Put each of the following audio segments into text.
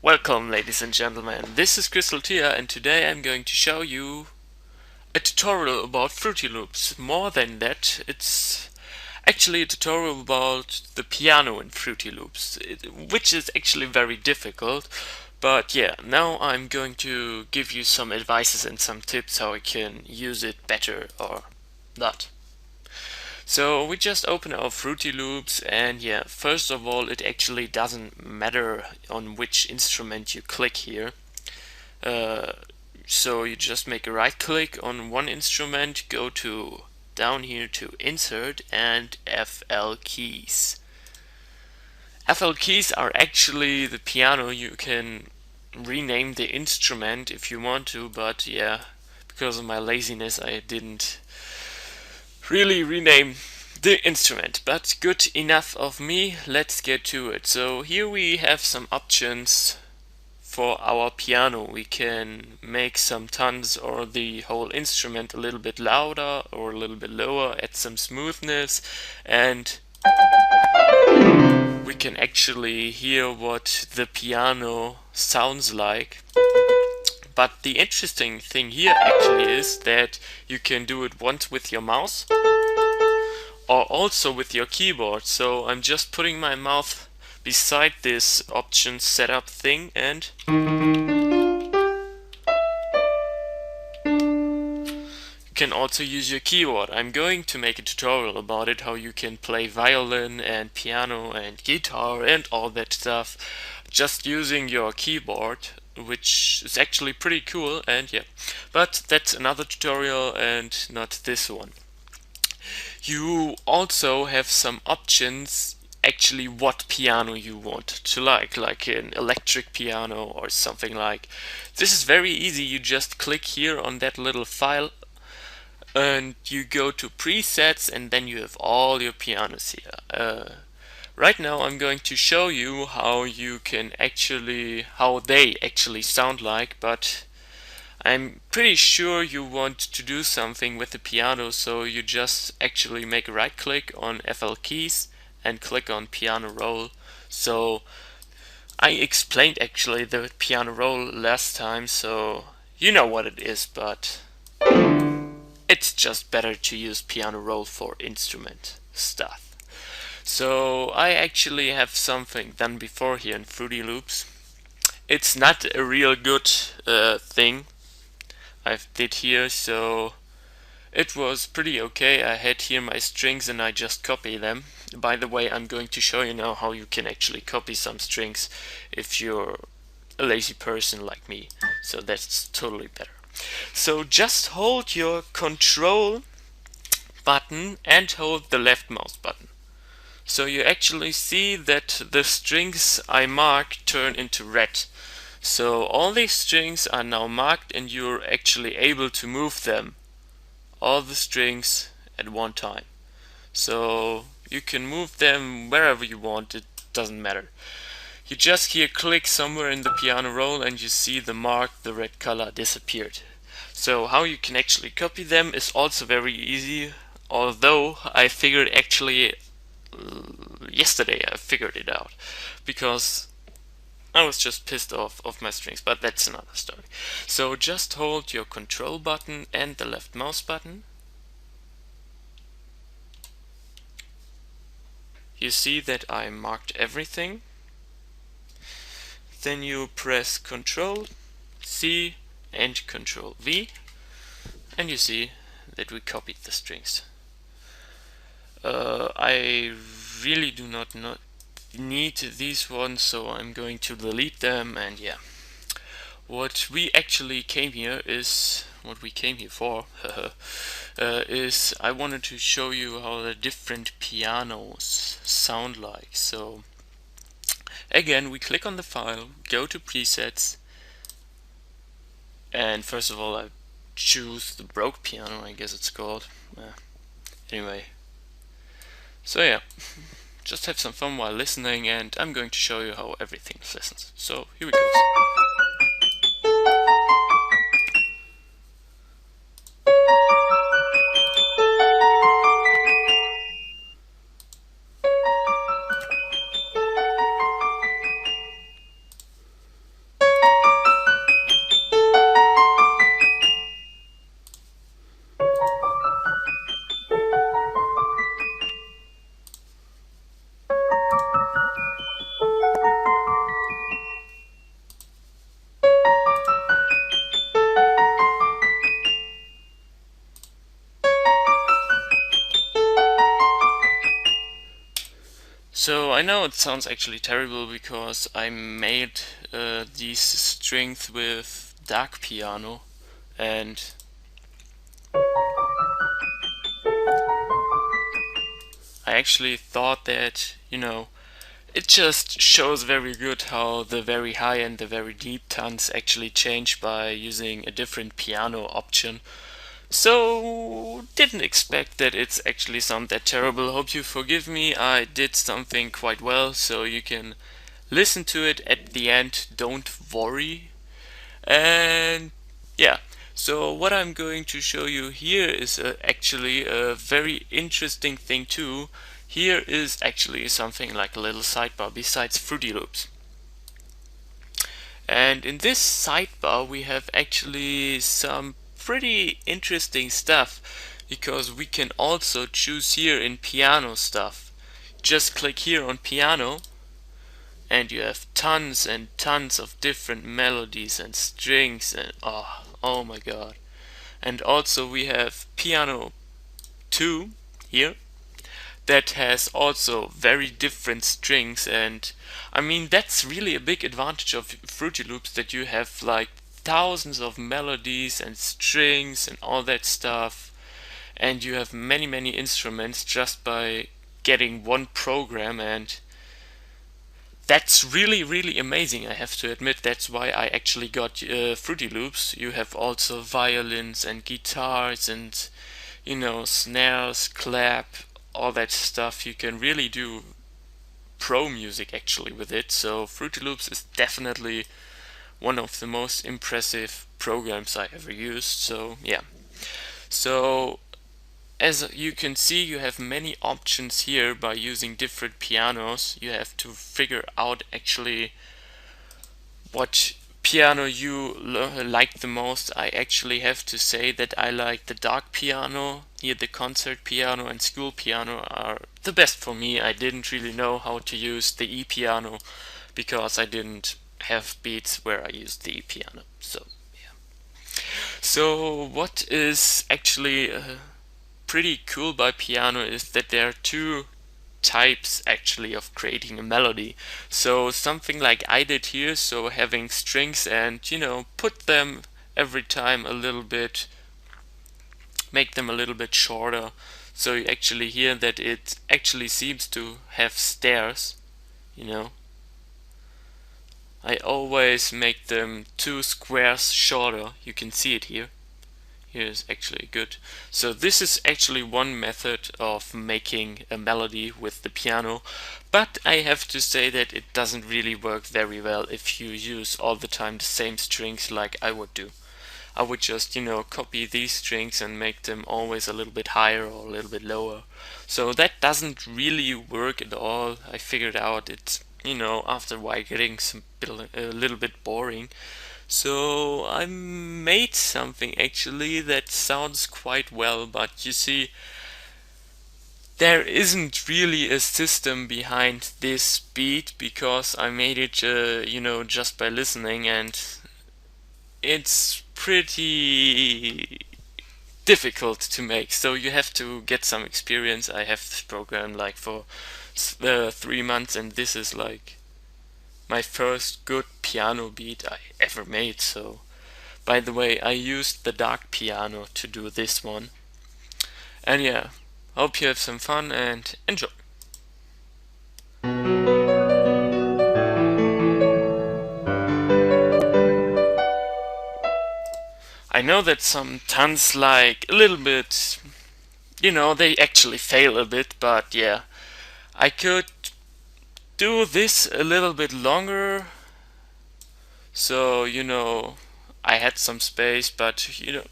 Welcome, ladies and gentlemen, this is Crystal Tia, and today I'm going to show you a tutorial about Fruity Loops. More than that, it's actually a tutorial about the piano in Fruity Loops, which is actually very difficult. But yeah, now I'm going to give you some advices and some tips how I can use it better or not. So we just open our Fruity Loops, and yeah, first of all, it actually doesn't matter on which instrument you click here. So you just make a right click on one instrument, go to down here to Insert and FL Keys. FL Keys are actually the piano. You can rename the instrument if you want to, but yeah, because of my laziness I didn't really rename the instrument, but good enough of me. Let's get to it. So here we have some options for our piano. We can make some tones or the whole instrument a little bit louder or a little bit lower, add some smoothness, and we can actually hear what the piano sounds like. But the interesting thing here actually is that you can do it once with your mouse or also with your keyboard. So I'm just putting my mouth beside this option setup thing, and you can also use your keyboard. I'm going to make a tutorial about it, how you can play violin and piano and guitar and all that stuff just using your keyboard, which is actually pretty cool. And yeah, but that's another tutorial and not this one. You also have some options actually what piano you want to like an electric piano or something like. This is very easy. You just click here on that little file and you go to presets, and then you have all your pianos here. Right now I'm going to show you how they actually sound like, but I'm pretty sure you want to do something with the piano, so you just actually make a right click on FL Keys and click on piano roll. So I explained actually the piano roll last time, so you know what it is, but it's just better to use piano roll for instrument stuff. So I actually have something done before here in Fruity Loops. It's not a real good thing I did here, so it was pretty okay. I had here my strings and I just copy them. By the way, I'm going to show you now how you can actually copy some strings if you're a lazy person like me, so that's totally better. So just hold your control button and hold the left mouse button. So you actually see that the strings I marked turn into red. So all these strings are now marked and you're actually able to move them, all the strings at one time. So you can move them wherever you want, it doesn't matter. You just here click somewhere in the piano roll and you see the mark, the red color disappeared. So how you can actually copy them is also very easy, although I figured actually yesterday I figured it out, because I was just pissed off of my strings, but that's another story. So just hold your control button and the left mouse button. You see that I marked everything. Then you press Control C and Control V, and you see that we copied the strings. I really do not need these ones, so I'm going to delete them. And yeah, what we actually came here for is I wanted to show you how the different pianos sound like. So again, we click on the file, go to presets, and first of all I choose the Broke piano, I guess it's called. Anyway, so yeah, just have some fun while listening, and I'm going to show you how everything listens. So here we go. So I know it sounds actually terrible because I made these strings with dark piano, and I actually thought that, it just shows very good how the very high and the very deep tones actually change by using a different piano option. So, didn't expect that it's actually sound that terrible. Hope you forgive me. I did something quite well, so you can listen to it at the end. Don't worry. And yeah, so what I'm going to show you here is actually a very interesting thing too. Here is actually something like a little sidebar besides Fruity Loops. And in this sidebar we have actually some pretty interesting stuff, because we can also choose here in piano stuff. Just click here on piano and you have tons and tons of different melodies and strings, and oh my god. And also we have piano 2 here that has also very different strings, and I mean that's really a big advantage of Fruity Loops, that you have like thousands of melodies and strings and all that stuff, and you have many instruments just by getting one program, and that's really amazing, I have to admit. That's why I actually got Fruity Loops. You have also violins and guitars and snares, clap, all that stuff. You can really do pro music actually with it. So Fruity Loops is definitely one of the most impressive programs I ever used. So yeah. So as you can see, you have many options here. By using different pianos, you have to figure out actually what piano you like the most. I actually have to say that I like the dark piano. Here the concert piano and school piano are the best for me. I didn't really know how to use the E piano because I didn't have beats where I used the E piano. So yeah. So what is actually pretty cool by piano is that there are two types actually of creating a melody. So something like I did here, so having strings and put them every time a little bit, make them a little bit shorter, so you actually hear that it actually seems to have stairs. I always make them 2 squares shorter. You can see it here. Here's actually good. So this is actually one method of making a melody with the piano, but I have to say that it doesn't really work very well if you use all the time the same strings like I would do. I would just, copy these strings and make them always a little bit higher or a little bit lower. So that doesn't really work at all. I figured out it's, after a while getting a little bit boring. So I made something actually that sounds quite well, but you see, there isn't really a system behind this beat, because I made it, just by listening, and it's pretty difficult to make. So you have to get some experience. I have this program like for 3 months, and this is like my first good piano beat I ever made. So, by the way, I used the dark piano to do this one. And yeah, hope you have some fun and enjoy. I know that some tons like a little bit, they actually fail a bit, but yeah, I could do this a little bit longer. So, I had some space, but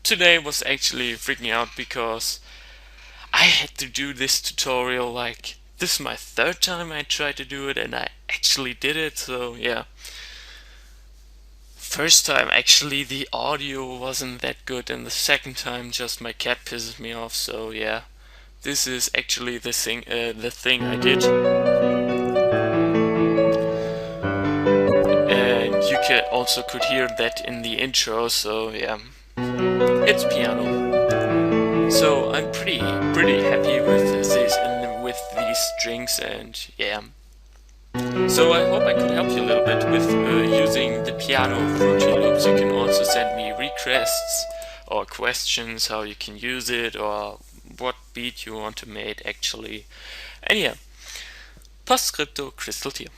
today was actually freaking out because I had to do this tutorial. Like, this is my 3rd time I tried to do it, and I actually did it. So yeah, first time actually the audio wasn't that good, and the second time just my cat pisses me off. So yeah, this is actually the thing I did. You also could hear that in the intro. So yeah, it's piano. So I'm pretty happy with this and with these strings, and yeah, So I hope I could help you a little bit with using the piano Fruity Loops. You can also send me requests or questions how you can use it or what beat you want to make actually. And yeah, Postscripto Crystal Tier.